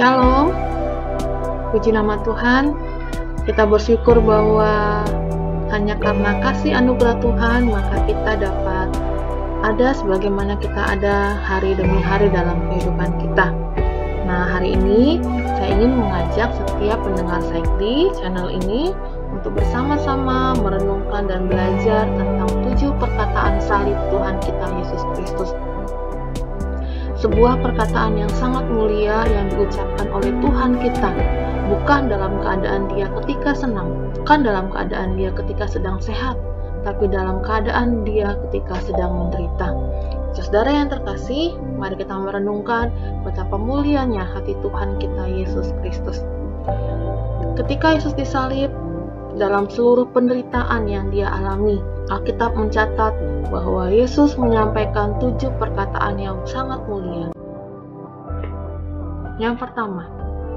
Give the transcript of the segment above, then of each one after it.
Shalom, puji nama Tuhan. Kita bersyukur bahwa hanya karena kasih anugerah Tuhan maka kita dapat ada sebagaimana kita ada hari demi hari dalam kehidupan kita. Nah, hari ini saya ingin mengajak setiap pendengar saya di channel ini untuk bersama-sama merenungkan dan belajar tentang 7 perkataan salib Tuhan kita Yesus Kristus. Sebuah perkataan yang sangat mulia yang diucapkan oleh Tuhan kita, bukan dalam keadaan dia ketika senang, bukan dalam keadaan dia ketika sedang sehat, tapi dalam keadaan dia ketika sedang menderita. Saudara yang terkasih, mari kita merenungkan betapa mulianya hati Tuhan kita Yesus Kristus. Ketika Yesus disalib, dalam seluruh penderitaan yang dia alami, Alkitab mencatat bahwa Yesus menyampaikan 7 perkataan yang sangat mulia. Yang pertama,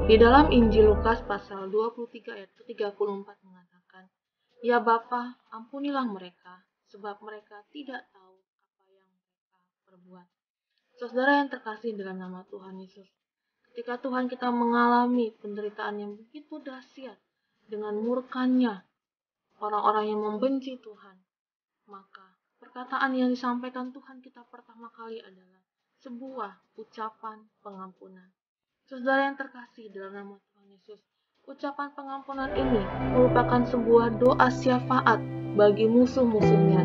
di dalam Injil Lukas pasal 23 ayat 34 mengatakan, "Ya Bapa, ampunilah mereka, sebab mereka tidak tahu apa yang mereka perbuat." Saudara yang terkasih dalam nama Tuhan Yesus, ketika Tuhan kita mengalami penderitaan yang begitu dahsyat dengan murkanya orang-orang yang membenci Tuhan, maka perkataan yang disampaikan Tuhan kita pertama kali adalah sebuah ucapan pengampunan. Saudara yang terkasih dalam nama Tuhan Yesus, ucapan pengampunan ini merupakan sebuah doa syafaat bagi musuh-musuhnya.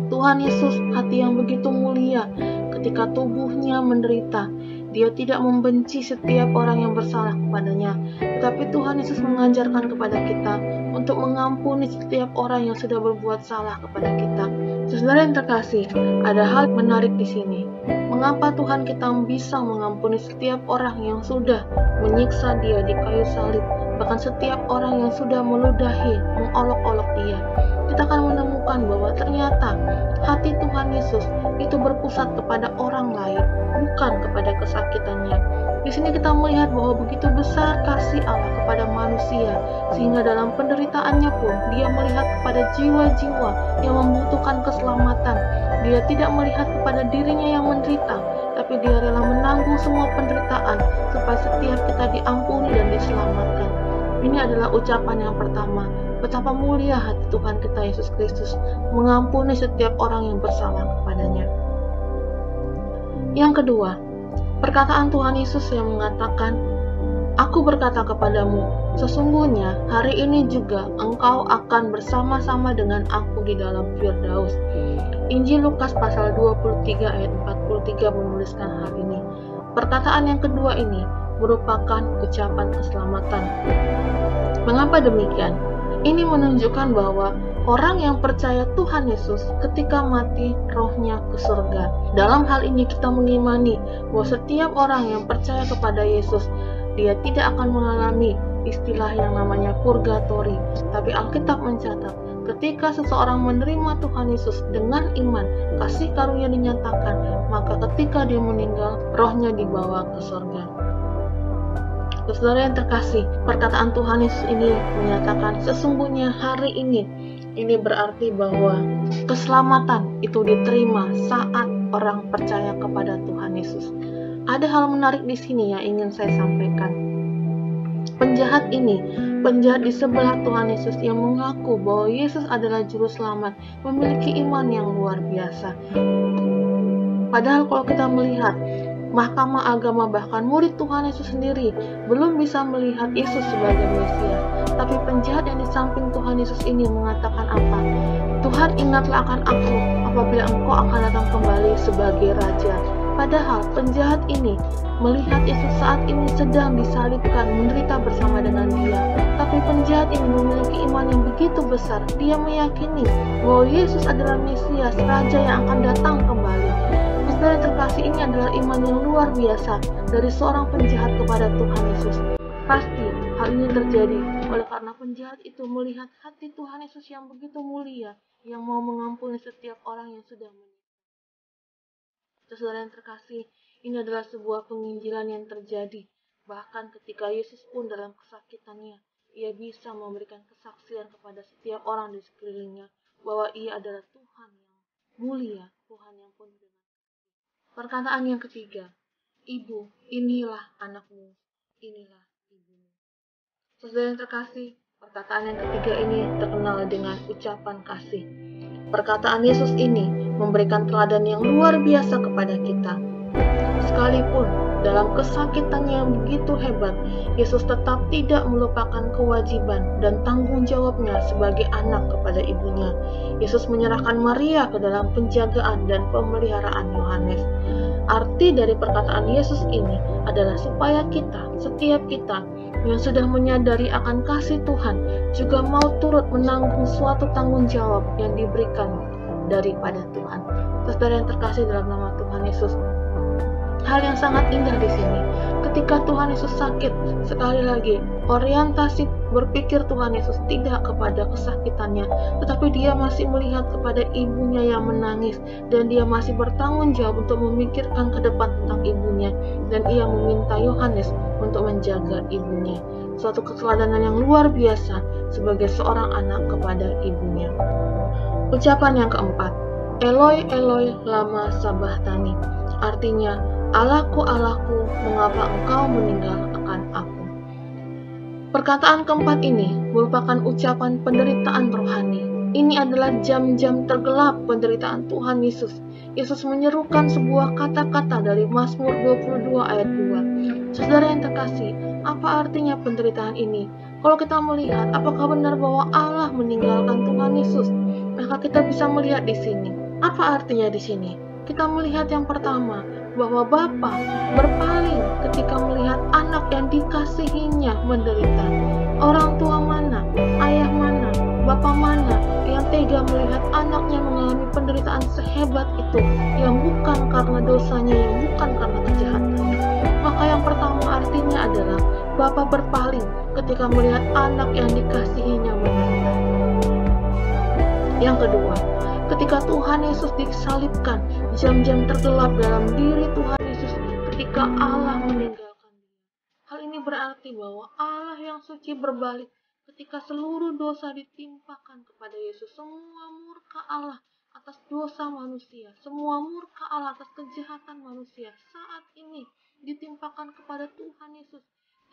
Tuhan Yesus, hati yang begitu mulia, ketika tubuhnya menderita, dia tidak membenci setiap orang yang bersalah kepadanya, tetapi Tuhan Yesus mengajarkan kepada kita untuk mengampuni setiap orang yang sudah berbuat salah kepada kita. Saudara yang terkasih, ada hal menarik di sini. Mengapa Tuhan kita bisa mengampuni setiap orang yang sudah menyiksa dia di kayu salib, bahkan setiap orang yang sudah meludahi, mengolok-olok dia? Kita akan menemukan bahwa ternyata hati Tuhan Yesus itu berpusat kepada orang lain, bukan kepada kesakitannya. Di sini kita melihat bahwa begitu besar kasih Allah kepada manusia, sehingga dalam penderitaannya pun dia melihat kepada jiwa-jiwa yang membutuhkan keselamatan. Dia tidak melihat kepada dirinya yang menderita, tapi dia rela menanggung semua penderitaan supaya setiap kita diampuni dan diselamatkan. Ini adalah ucapan yang pertama, betapa mulia hati Tuhan kita Yesus Kristus mengampuni setiap orang yang bersalah kepadanya. Yang kedua, perkataan Tuhan Yesus yang mengatakan, "Aku berkata kepadamu, sesungguhnya hari ini juga engkau akan bersama-sama dengan aku di dalam Firdaus." Injil Lukas pasal 23 ayat 43 menuliskan hal ini. Perkataan yang kedua ini merupakan ucapan keselamatan. Mengapa demikian? Ini menunjukkan bahwa orang yang percaya Tuhan Yesus ketika mati rohnya ke surga. Dalam hal ini kita mengimani bahwa setiap orang yang percaya kepada Yesus, dia tidak akan mengalami istilah yang namanya purgatori. Tapi Alkitab mencatat ketika seseorang menerima Tuhan Yesus dengan iman, kasih karunia dinyatakan, maka ketika dia meninggal, rohnya dibawa ke surga. Saudara yang terkasih, perkataan Tuhan Yesus ini menyatakan sesungguhnya hari ini. Ini berarti bahwa keselamatan itu diterima saat orang percaya kepada Tuhan Yesus. Ada hal menarik di sini yang ingin saya sampaikan. Penjahat ini, penjahat di sebelah Tuhan Yesus yang mengaku bahwa Yesus adalah juru selamat, memiliki iman yang luar biasa. Padahal kalau kita melihat Mahkamah Agama, bahkan murid Tuhan Yesus sendiri belum bisa melihat Yesus sebagai Mesias. Tapi penjahat yang di samping Tuhan Yesus ini mengatakan apa? "Tuhan, ingatlah akan aku apabila engkau akan datang kembali sebagai Raja." Padahal penjahat ini melihat Yesus saat ini sedang disalibkan, menderita bersama dengan dia. Tapi penjahat ini memiliki iman yang begitu besar. Dia meyakini bahwa Yesus adalah Mesias, Raja yang akan datang kembali. Saudara terkasih, ini adalah iman yang luar biasa dari seorang penjahat kepada Tuhan Yesus. Pasti hal ini terjadi oleh karena penjahat itu melihat hati Tuhan Yesus yang begitu mulia, yang mau mengampuni setiap orang yang sudah meninggal. Saudara yang terkasih, ini adalah sebuah penginjilan yang terjadi. Bahkan ketika Yesus pun dalam kesakitannya, ia bisa memberikan kesaksian kepada setiap orang di sekelilingnya bahwa ia adalah Tuhan yang mulia, Tuhan yang penuh dengan kasih. Perkataan yang ketiga, "Ibu, inilah anakmu." inilah ibumu. Saudara yang terkasih, perkataan yang ketiga ini terkenal dengan ucapan kasih. Perkataan Yesus ini memberikan teladan yang luar biasa kepada kita. Sekalipun dalam kesakitannya yang begitu hebat, Yesus tetap tidak melupakan kewajiban dan tanggung jawabnya sebagai anak kepada ibunya. Yesus menyerahkan Maria ke dalam penjagaan dan pemeliharaan Yohanes. Arti dari perkataan Yesus ini adalah supaya kita, setiap kita yang sudah menyadari akan kasih Tuhan, juga mau turut menanggung suatu tanggung jawab yang diberikan daripada Tuhan. Saudara yang terkasih dalam nama Tuhan Yesus, hal yang sangat indah di sini, ketika Tuhan Yesus sakit, sekali lagi, orientasi berpikir Tuhan Yesus tidak kepada kesakitannya, tetapi dia masih melihat kepada ibunya yang menangis, dan dia masih bertanggung jawab untuk memikirkan ke depan tentang ibunya, dan ia meminta Yohanes untuk menjaga ibunya. Suatu keteladanan yang luar biasa sebagai seorang anak kepada ibunya. Ucapan yang keempat, Eloi, Eloi, lama sabachthani. Artinya, Allahku, Allahku, mengapa engkau meninggalkan aku? Perkataan keempat ini merupakan ucapan penderitaan rohani. Ini adalah jam-jam tergelap penderitaan Tuhan Yesus. Yesus menyerukan sebuah kata-kata dari Mazmur 22 ayat 2. Saudara yang terkasih, apa artinya penderitaan ini? Kalau kita melihat apakah benar bahwa Allah meninggalkan Tuhan Yesus, maka kita bisa melihat di sini. Apa artinya di sini? Kita melihat yang pertama, bahwa Bapa berpaling ketika melihat anak yang dikasihinya menderita. Orang tua mana, ayah mana, bapa mana yang tega melihat anaknya mengalami penderitaan sehebat itu, yang bukan karena dosanya, yang bukan karena kejahatannya. Maka yang pertama artinya adalah Bapa berpaling ketika melihat anak yang dikasihinya menderita. Yang kedua, ketika Tuhan Yesus disalibkan, jam-jam tergelap dalam diri Tuhan Yesus ketika Allah meninggalkan dia. Hal ini berarti bahwa Allah yang suci berbalik ketika seluruh dosa ditimpakan kepada Yesus. Semua murka Allah atas dosa manusia, semua murka Allah atas kejahatan manusia saat ini ditimpakan kepada Tuhan Yesus.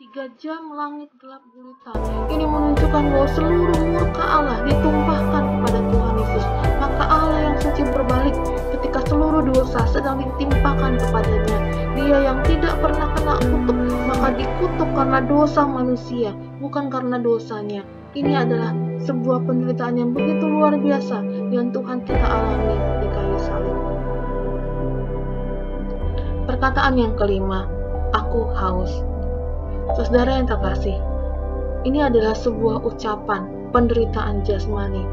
3 jam langit gelap gulita. Ini menunjukkan bahwa seluruh murka Allah ditumpahkan kepada Tuhan Yesus. Maka Allah yang suci berbalik ketika seluruh dosa sedang ditimpakan kepadanya. Dia yang tidak pernah kena kutuk, maka dikutuk karena dosa manusia, bukan karena dosanya. Ini adalah sebuah penderitaan yang begitu luar biasa yang Tuhan kita alami di kayu salib. Perkataan yang kelima, aku haus. Saudara yang terkasih, ini adalah sebuah ucapan penderitaan jasmani.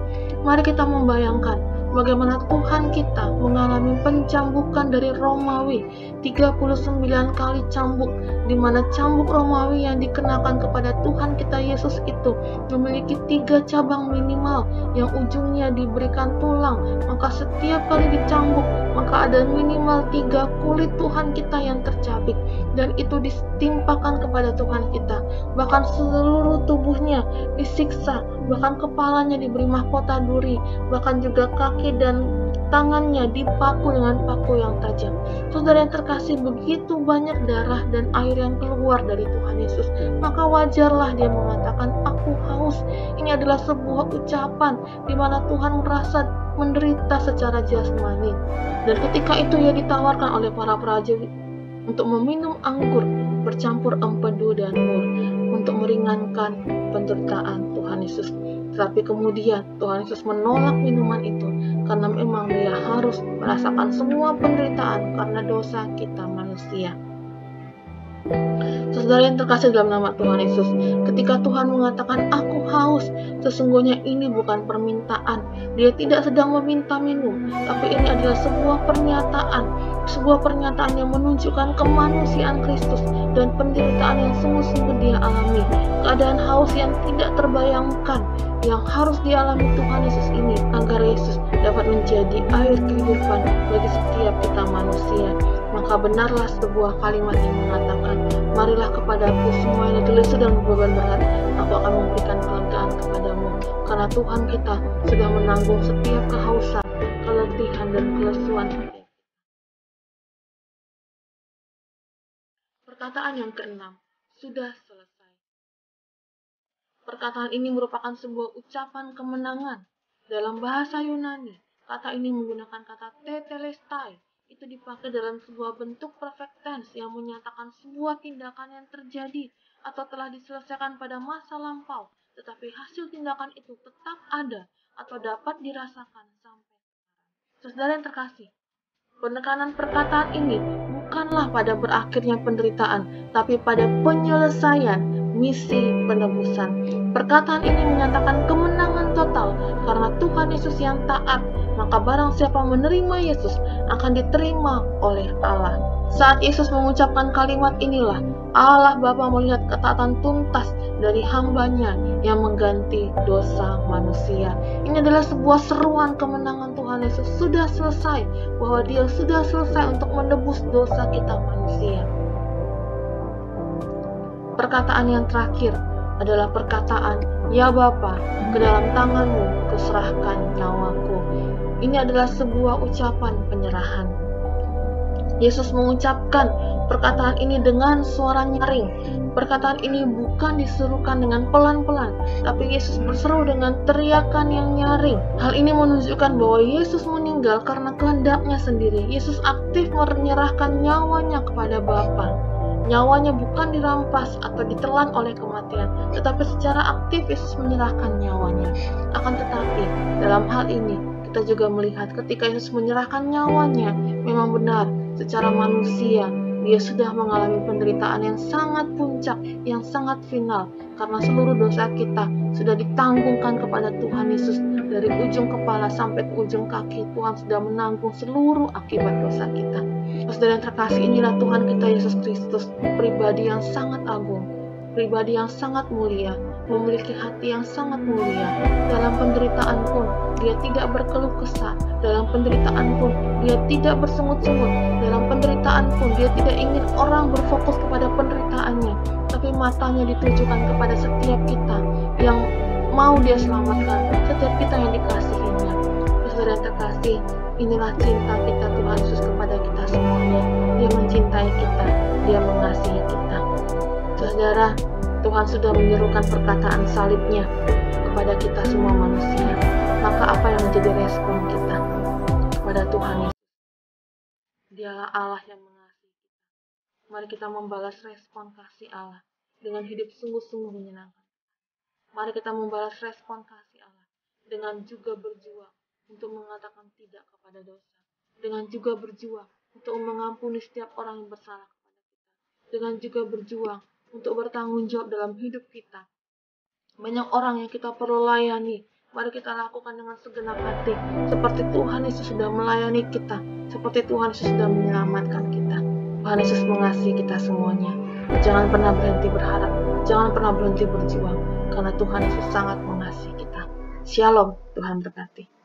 Mari kita membayangkan bagaimana Tuhan kita mengalami pencambukan dari Romawi, 39 kali cambuk, di mana cambuk Romawi yang dikenakan kepada Tuhan kita Yesus itu memiliki 3 cabang minimal yang ujungnya diberikan tulang. Maka setiap kali dicambuk, maka ada minimal 3 kulit Tuhan kita yang tercabik, dan itu ditimpakan kepada Tuhan kita. Bahkan seluruh tubuhnya disiksa, bahkan kepalanya diberi mahkota duri, bahkan juga kaki dan tangannya dipaku dengan paku yang tajam. Saudara yang terkasih, begitu banyak darah dan air yang keluar dari Tuhan Yesus, maka wajarlah dia mengatakan aku haus. Ini adalah sebuah ucapan di mana Tuhan merasa menderita secara jasmani, dan ketika itu ia ditawarkan oleh para prajurit untuk meminum anggur bercampur empedu dan mur untuk meringankan penderitaan Tuhan Yesus. Tetapi kemudian Tuhan Yesus menolak minuman itu karena memang dia harus merasakan semua penderitaan karena dosa kita manusia. Saudara yang terkasih dalam nama Tuhan Yesus, ketika Tuhan mengatakan aku haus, sesungguhnya ini bukan permintaan. Dia tidak sedang meminta minum, tapi ini adalah sebuah pernyataan yang menunjukkan kemanusiaan Kristus dan penderitaan yang sungguh-sungguh dia alami. Keadaan haus yang tidak terbayangkan yang harus dialami Tuhan Yesus ini, agar Yesus dapat menjadi air kehidupan bagi setiap kita manusia. Maka benarlah sebuah kalimat yang mengatakan, marilah kepadaku semua yang letih dan beban berat, aku akan memberikan kelegaan kepadamu. Karena Tuhan kita sudah menanggung setiap kehausan, keletihan, dan kelesuan setiap. Perkataan yang keenam, sudah selesai. Perkataan ini merupakan sebuah ucapan kemenangan. Dalam bahasa Yunani, kata ini menggunakan kata tetelestai. Itu dipakai dalam sebuah bentuk perfect tense yang menyatakan sebuah tindakan yang terjadi atau telah diselesaikan pada masa lampau, tetapi hasil tindakan itu tetap ada atau dapat dirasakan sampai sekarang. Saudara yang terkasih, penekanan perkataan ini bukanlah pada berakhirnya penderitaan, tapi pada penyelesaian misi penebusan. Perkataan ini menyatakan kemenangan total karena Tuhan Yesus yang taat, maka barang siapa menerima Yesus akan diterima oleh Allah. Saat Yesus mengucapkan kalimat inilah, Allah Bapa melihat ketaatan tuntas dari hamba-Nya yang mengganti dosa manusia. Ini adalah sebuah seruan kemenangan Tuhan Yesus sudah selesai, bahwa Dia sudah selesai untuk menebus dosa kita manusia. Perkataan yang terakhir adalah perkataan, "Ya Bapa, ke dalam tangan-Mu kuserahkan nyawaku." Ini adalah sebuah ucapan penyerahan. Yesus mengucapkan perkataan ini dengan suara nyaring. Perkataan ini bukan disuruhkan dengan pelan-pelan, tapi Yesus berseru dengan teriakan yang nyaring. Hal ini menunjukkan bahwa Yesus meninggal karena kehendaknya sendiri. Yesus aktif menyerahkan nyawanya kepada Bapa. Nyawanya bukan dirampas atau ditelan oleh kematian, tetapi secara aktif Yesus menyerahkan nyawanya. Akan tetapi, dalam hal ini, kita juga melihat ketika Yesus menyerahkan nyawanya, memang benar, secara manusia, Dia sudah mengalami penderitaan yang sangat puncak, yang sangat final, karena seluruh dosa kita sudah ditanggungkan kepada Tuhan Yesus. Dari ujung kepala sampai ke ujung kaki, Tuhan sudah menanggung seluruh akibat dosa kita. Saudara yang terkasih, inilah Tuhan kita Yesus Kristus, pribadi yang sangat agung, pribadi yang sangat mulia, memiliki hati yang sangat mulia. Dalam penderitaan pun, Dia tidak berkeluh kesah. Dalam penderitaan pun, Dia tidak bersungut-sungut. Dalam penderitaan pun, Dia tidak ingin orang berfokus kepada penderitaannya, tapi matanya ditujukan kepada setiap kita yang mau Dia selamatkan, setiap kita yang dikasihinya. Saudara yang terkasih, inilah cinta kita Tuhan Yesus kepada kita semuanya. Dia mencintai kita, Dia mengasihi kita. Saudara, Tuhan sudah menyerukan perkataan salibnya kepada kita semua manusia. Maka apa yang menjadi respon kita kepada Tuhan Yesus? Dialah Allah yang mengasihi kita. Mari kita membalas respon kasih Allah dengan hidup sungguh-sungguh menyenangkan. Mari kita membalas respon kasih Allah dengan juga berjuang untuk mengatakan tidak kepada dosa. Dengan juga berjuang untuk mengampuni setiap orang yang bersalah kepada kita. Dengan juga berjuang untuk bertanggung jawab dalam hidup kita. Banyak orang yang kita perlu layani. Mari kita lakukan dengan segenap hati. Seperti Tuhan Yesus sudah melayani kita. Seperti Tuhan Yesus sudah menyelamatkan kita. Tuhan Yesus mengasihi kita semuanya. Jangan pernah berhenti berharap. Jangan pernah berhenti berjuang. Karena Tuhan Yesus sangat mengasihi kita. Shalom, Tuhan berkati.